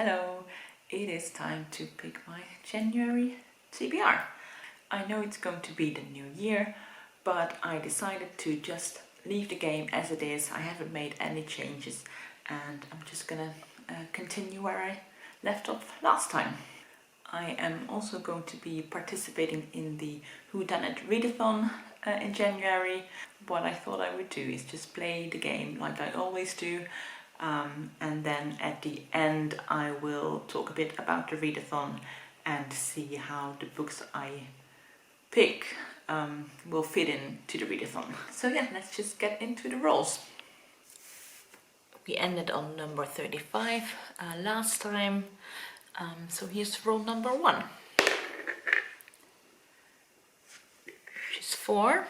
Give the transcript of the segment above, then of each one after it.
Hello, it is time to pick my January TBR. I know it's going to be the new year, but I decided to just leave the game as it is. I haven't made any changes and I'm just gonna continue where I left off last time. I am also going to be participating in the Whodunnit Readathon in January. What I thought I would do is just play the game like I always do. And then at the end I will talk a bit about the readathon and see how the books I pick will fit into the readathon. So yeah, let's just get into the rolls. We ended on number 35 last time, so here's roll number 1, which is 4.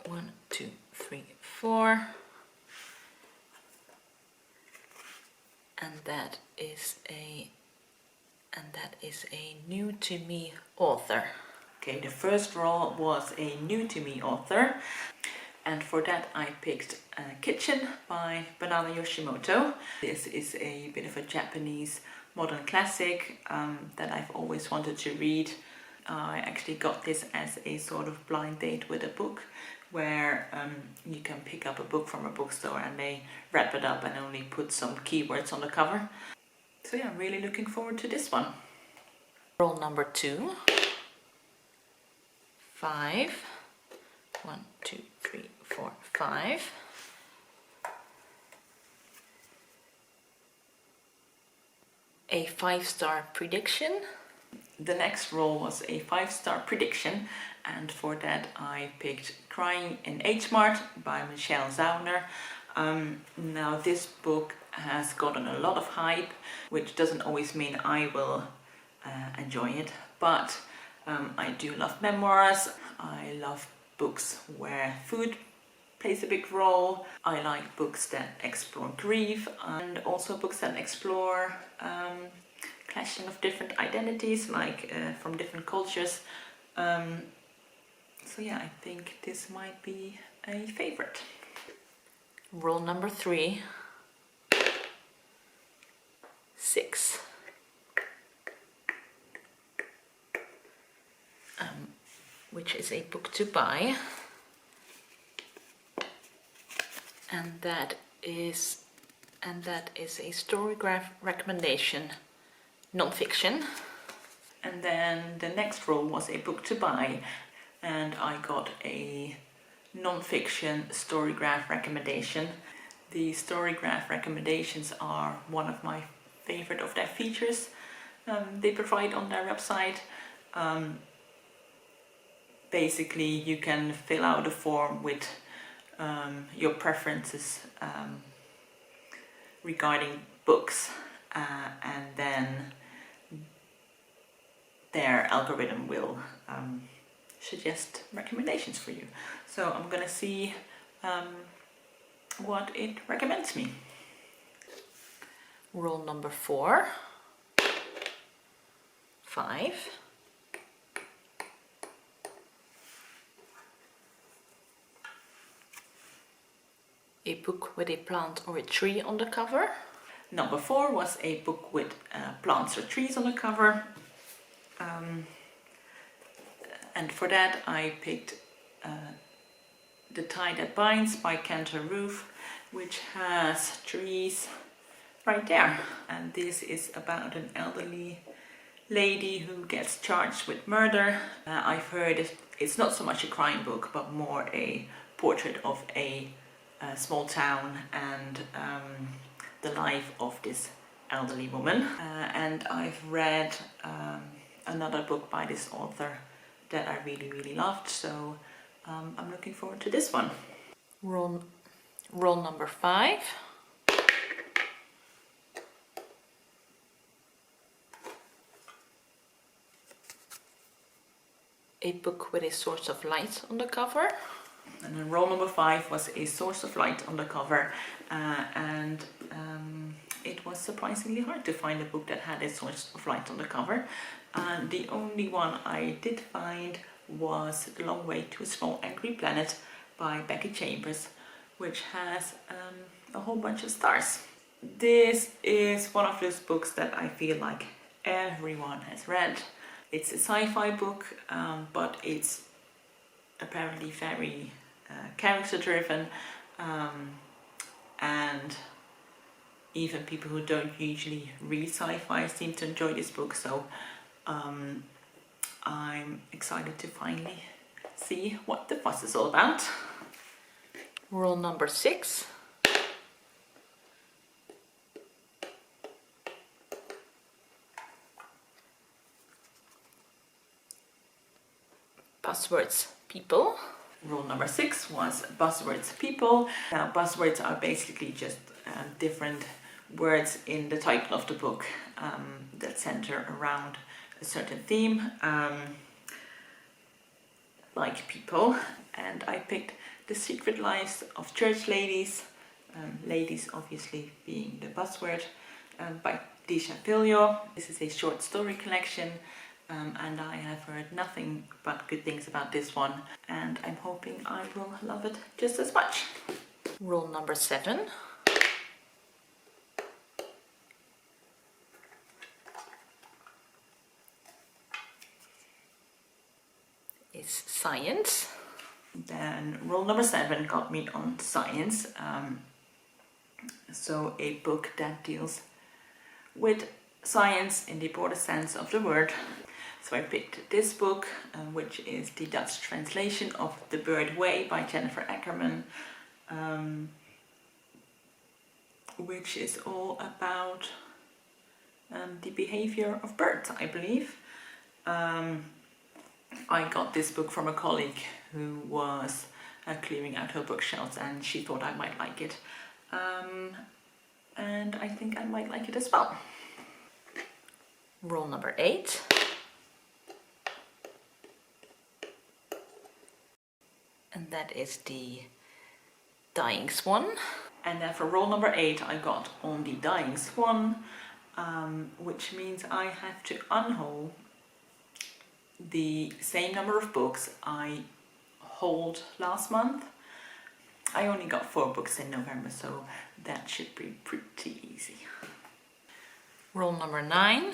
1, 2, 3, 4. And that is a new to me author. Okay, the first roll was a new to me author, and for that I picked Kitchen by Yoshimoto. This is a bit of a Japanese modern classic that I've always wanted to read. I actually got this as a sort of blind date with a book, where you can pick up a book from a bookstore and they wrap it up and only put some keywords on the cover. So yeah, I'm really looking forward to this one. Roll number 2. 5. 1, 2, 3, 4, 5. A 5-star prediction. The next roll was a 5-star prediction, and for that I picked Crying in H Mart by Zauner. Now this book has gotten a lot of hype, which doesn't always mean I will enjoy it, but I do love memoirs. I love books where food plays a big role. I like books that explore grief, and also books that explore clashing of different identities, like from different cultures. So yeah, I think this might be a favorite. Roll number 3. 6. Which is a book to buy, and that is a Storygraph recommendation, non-fiction. And then the next roll was a book to buy, and I got a non-fiction Storygraph recommendation. The Storygraph recommendations are one of my favorite of their features they provide on their website. Basically, you can fill out a form with your preferences regarding books, and then their algorithm will suggest recommendations for you. So I'm gonna see what it recommends me. Roll number 4. 5. A book with a plant or a tree on the cover. Number 4 was a book with plants or trees on the cover. And for that I picked The Tie That Binds by Kent Haruf, which has trees right there. And this is about an elderly lady who gets charged with murder. I've heard it's not so much a crime book, but more a portrait of a small town and the life of this elderly woman. And I've read another book by this author that I really loved, so I'm looking forward to this one. Roll number 5. A book with a source of light on the cover. And then roll number 5 was a source of light on the cover, and it was surprisingly hard to find a book that had a source of light on the cover. The only one I did find was The Long Way to a Small Angry Planet by Becky, which has a whole bunch of stars. This is one of those books that I feel like everyone has read. It's a sci-fi book, but it's apparently very character driven, and even people who don't usually read sci-fi seem to enjoy this book, so I'm excited to finally see what the fuss is all about. Rule number 6. Buzzwords people. Rule number 6 was buzzwords people. Now buzzwords are basically just different words in the title of the book that center around a certain theme, like people, and I picked The Secret Lives of Church Ladies, ladies obviously being the buzzword, by Deesha Philyaw. This is a short story collection, and I have heard nothing but good things about this one, and I'm hoping I will love it just as much. Rule number 7. Is science. Then rule number 7 got me on science. So a book that deals with science in the broader sense of the word. So I picked this book, which is the Dutch translation of The Bird Way by Jennifer Ackerman, which is all about the behavior of birds, I believe. I got this book from a colleague who was clearing out her bookshelves, and she thought I might like it. And I think I might like it as well. Rule number 8. And that is the Dying Swan. And then for rule number 8 I got on the Dying Swan, which means I have to unhaul the same number of books I hauled last month. I only got 4 books in November, so that should be pretty easy. Rule number 9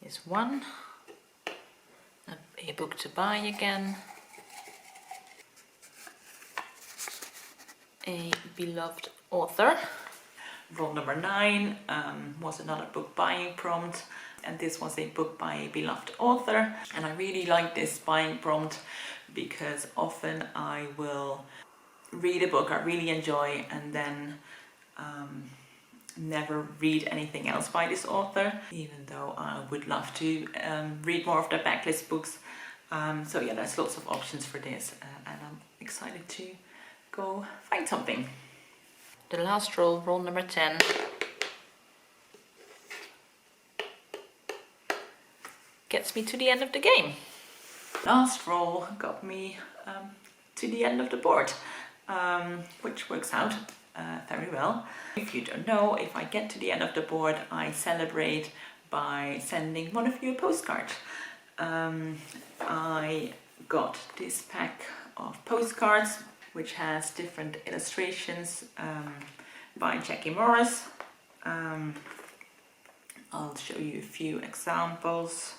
is 1. A book to buy again. A beloved author. Rule number 9 was another book buying prompt, and this was a book by a beloved author. And I really like this buying prompt because often I will read a book I really enjoy and then never read anything else by this author, even though I would love to read more of their backlist books. So yeah, there's lots of options for this, and I'm excited to go find something. The last rule, rule number 10. Gets me to the end of the game. Last roll got me to the end of the board, which works out very well. If you don't know, if I get to the end of the board, I celebrate by sending one of you a postcard. I got this pack of postcards, which has different illustrations by Jackie Morris. I'll show you a few examples.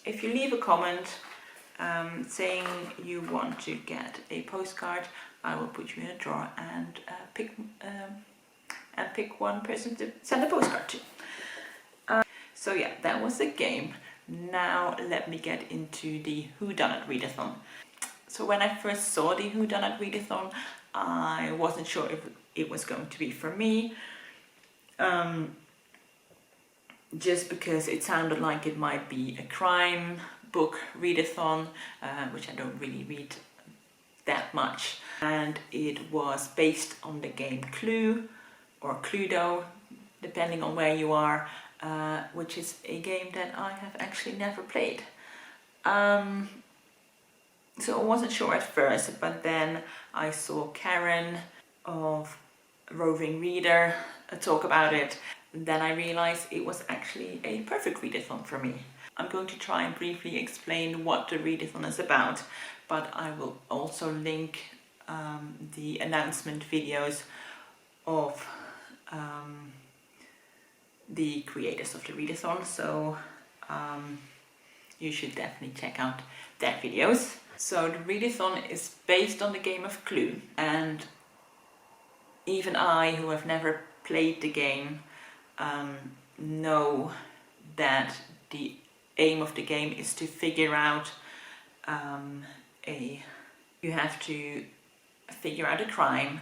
If you leave a comment saying you want to get a postcard, I will put you in a drawer and pick one person to send a postcard to. So yeah, that was the game. Now let me get into the Whodunnit Readathon. So when I first saw the Whodunnit Readathon, I wasn't sure if it was going to be for me. Just because it sounded like it might be a crime book readathon, which I don't really read that much. And it was based on the game Clue, or Cluedo, depending on where you are, which is a game that I have actually never played. So I wasn't sure at first, but then I saw Karen of Roving Reader talk about it. then I realized it was actually a perfect readathon for me. I'm going to try and briefly explain what the readathon is about, but I will also link the announcement videos of the creators of the readathon, so you should definitely check out their videos. So the readathon is based on the game of Clue, and even I, who have never played the game, know that the aim of the game is to figure out you have to figure out a crime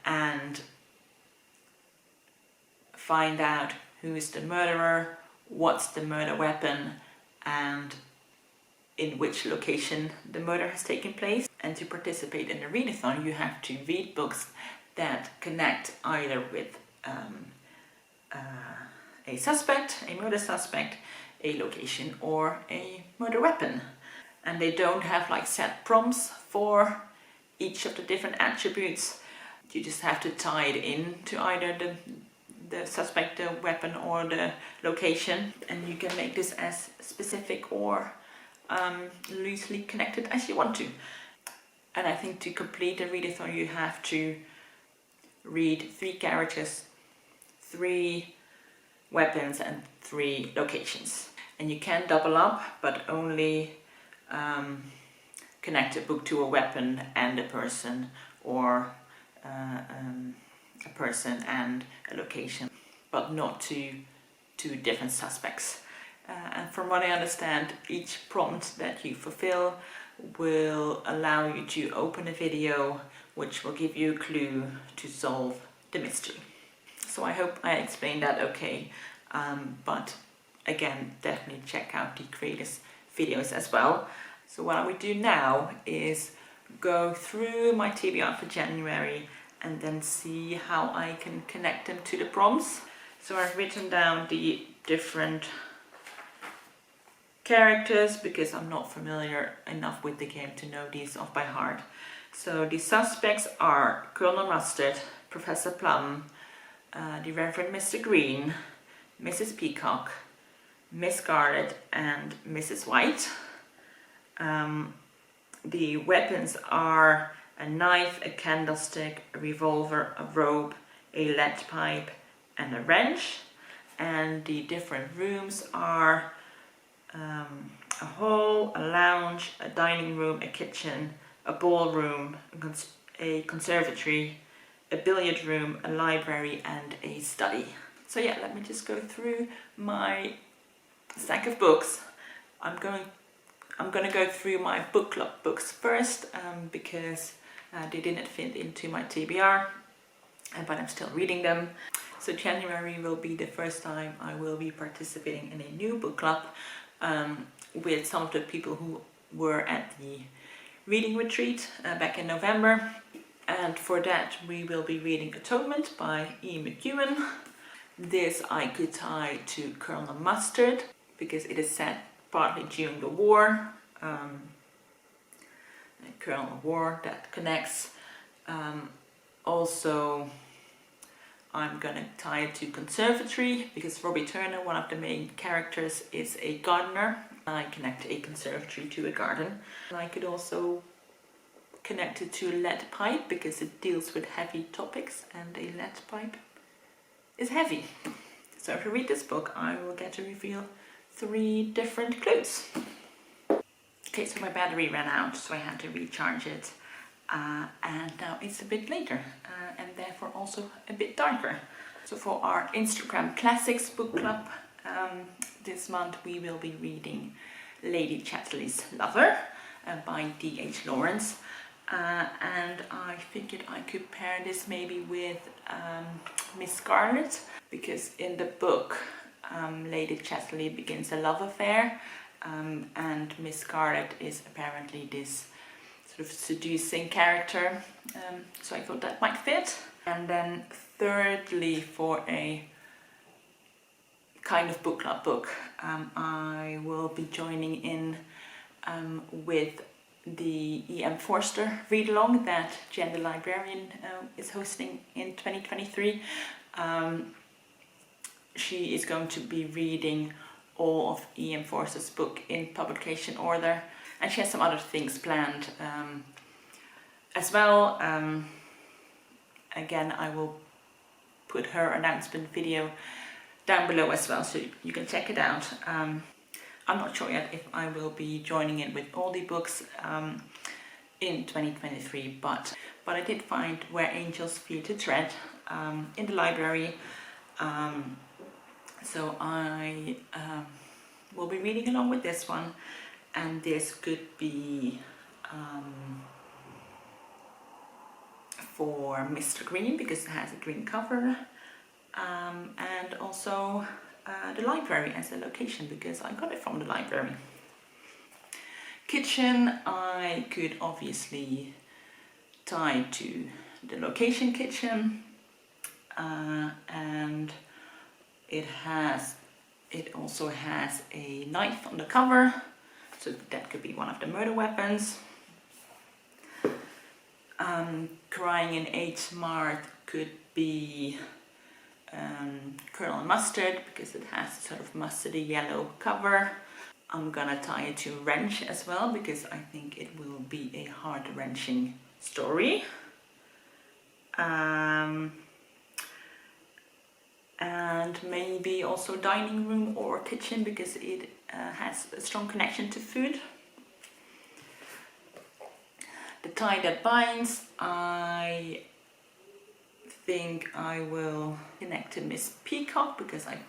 and find out who is the murderer, what's the murder weapon, and in which location the murder has taken place. And to participate in the readathon, you have to read books that connect either with a suspect, a murder suspect, a location, or a murder weapon. And they don't have like set prompts for each of the different attributes. You just have to tie it in to either the suspect, the weapon, or the location, and you can make this as specific or loosely connected as you want to. And I think to complete the readathon you have to read 3 characters, 3 weapons, and 3 locations. And you can double up, but only connect a book to a weapon and a person, or a person and a location, but not to 2 different suspects. And from what I understand, each prompt that you fulfill will allow you to open a video which will give you a clue to solve the mystery. So I hope I explained that okay, but again, definitely check out the creators' videos as well. So what I would do now is go through my TBR for January and then see how I can connect them to the prompts. So I've written down the different characters because I'm not familiar enough with the game to know these off by heart. So the suspects are Colonel Mustard, Professor Plum, the Reverend Mr. Green, Mrs. Peacock, Miss Scarlet, and Mrs. White. The weapons are a knife, a candlestick, a revolver, a rope, a lead pipe, and a wrench. And the different rooms are a hall, a lounge, a dining room, a kitchen, a ballroom, a conservatory, a billiard room, a library, and a study. So yeah, let me just go through my stack of books. I'm going to go through my book club books first because they didn't fit into my TBR, but I'm still reading them. So January will be the first time I will be participating in a new book club with some of the people who were at the reading retreat back in November. And for that we will be reading Atonement by Ian McEwan. This I could tie to Colonel Mustard because it is set partly during the war, Colonel War, that connects. Also, I'm gonna tie it to Conservatory because Robbie Turner, one of the main characters, is a gardener. I connect a conservatory to a garden. And I could also connect it to a lead pipe because it deals with heavy topics, and a lead pipe is heavy. So if you read this book, I will get to reveal 3 different clues. Okay, so my battery ran out, so I had to recharge it. And now it's a bit later, and therefore also a bit darker. So for our Instagram Classics book club, this month we will be reading Lady Chatterley's Lover by D.H. Lawrence. And I figured I could pair this maybe with Miss Scarlet, because in the book Lady Chatterley begins a love affair, and Miss Scarlet is apparently this sort of seducing character, so I thought that might fit. And then thirdly, for a kind of book club book, I will be joining in with the E.M. Forster read-along that Jen the Librarian is hosting in 2023. she is going to be reading all of Ian Forster's book in publication order, and she has some other things planned as well. Again, I will put her announcement video down below as well, so you can check it out. I'm not sure yet if I will be joining in with all the books in 2023, but I did find Where Angels Fear to Tread in the library, so I will be reading along with this one, and this could be for Mr. Green because it has a green cover, and also the library as a location because I got it from the library. Kitchen, I could obviously tie to the location kitchen, and it also has a knife on the cover, so that could be one of the murder weapons. Crying in H Mart could be Colonel Mustard because it has a sort of mustardy yellow cover. I'm gonna tie it to Wrench as well because I think it will be a heart-wrenching story. And maybe also dining room or kitchen because it has a strong connection to food. The Tie That Binds, I think I will connect to Miss Peacock because I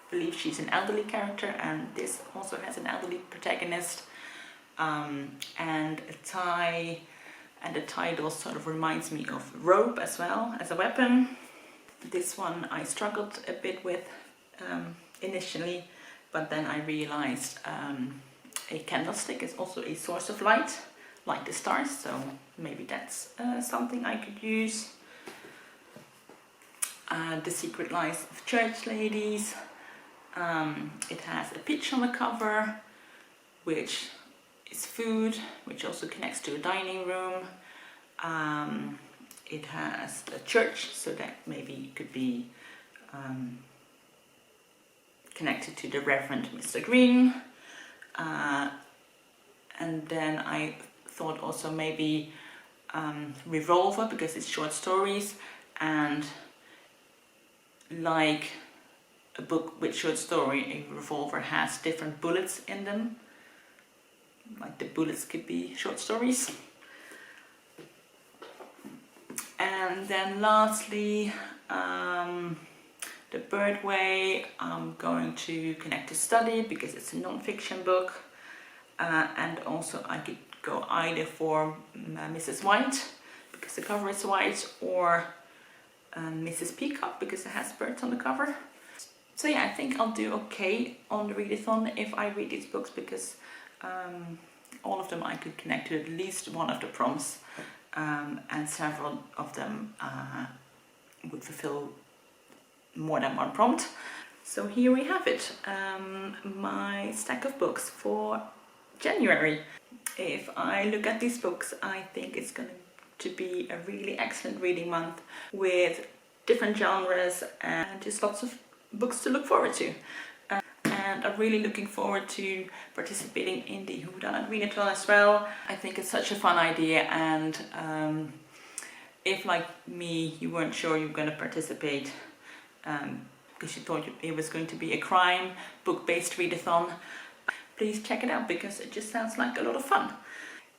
believe she's an elderly character, and this also has an elderly protagonist, and a tie, and the title sort of reminds me of rope as well as a weapon. This one I struggled a bit with initially, but then I realized a candlestick is also a source of light, like the stars, so maybe that's something I could use. The Secret Lives of Church Ladies. It has a peach on the cover, which is food, which also connects to a dining room. It has a church, so that maybe could be connected to the Reverend Mr. Green. And then I thought also maybe Revolver because it's short stories, and like a book with short story, a revolver has different bullets in them, like the bullets could be short stories. And then lastly, The Birdway, I'm going to connect to Study because it's a non-fiction book, and also I could go either for Mrs. White because the cover is white, or Mrs. Peacock because it has birds on the cover. So yeah, I think I'll do okay on the readathon if I read these books because all of them I could connect to at least one of the prompts, and several of them would fulfill more than one prompt. So here we have it, my stack of books for January. If I look at these books, I think it's going to be a really excellent reading month with different genres and just lots of books to look forward to. And I'm really looking forward to participating in the Whodunnit Readathon as well. I think it's such a fun idea, and if like me you weren't sure you were going to participate because you thought it was going to be a crime book-based readathon, please check it out because it just sounds like a lot of fun.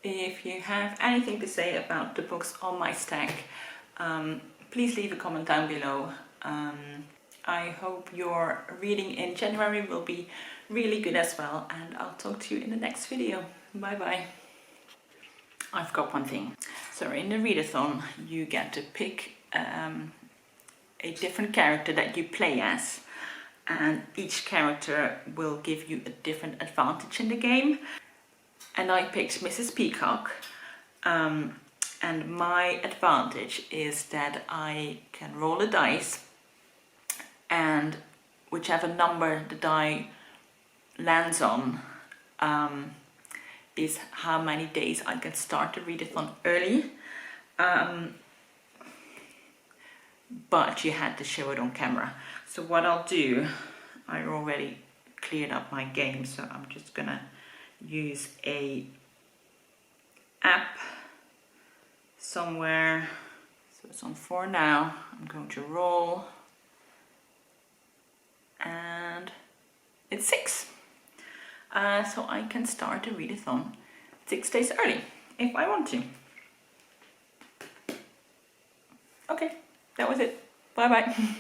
If you have anything to say about the books on my stack, please leave a comment down below. I hope your reading in January will be really good as well, and I'll talk to you in the next video. Bye bye. I forgot one thing. So in the readathon you get to pick a different character that you play as, and each character will give you a different advantage in the game. And I picked Mrs. Peacock, and my advantage is that I can roll a dice, and whichever number the die lands on is how many days I can start the readathon early. But you had to show it on camera. So what I'll do, I already cleared up my game, so I'm just gonna use a app somewhere. So it's on 4 now. I'm going to roll, and it's 6. So I can start a readathon 6 days early if I want to. Okay, that was it. Bye bye.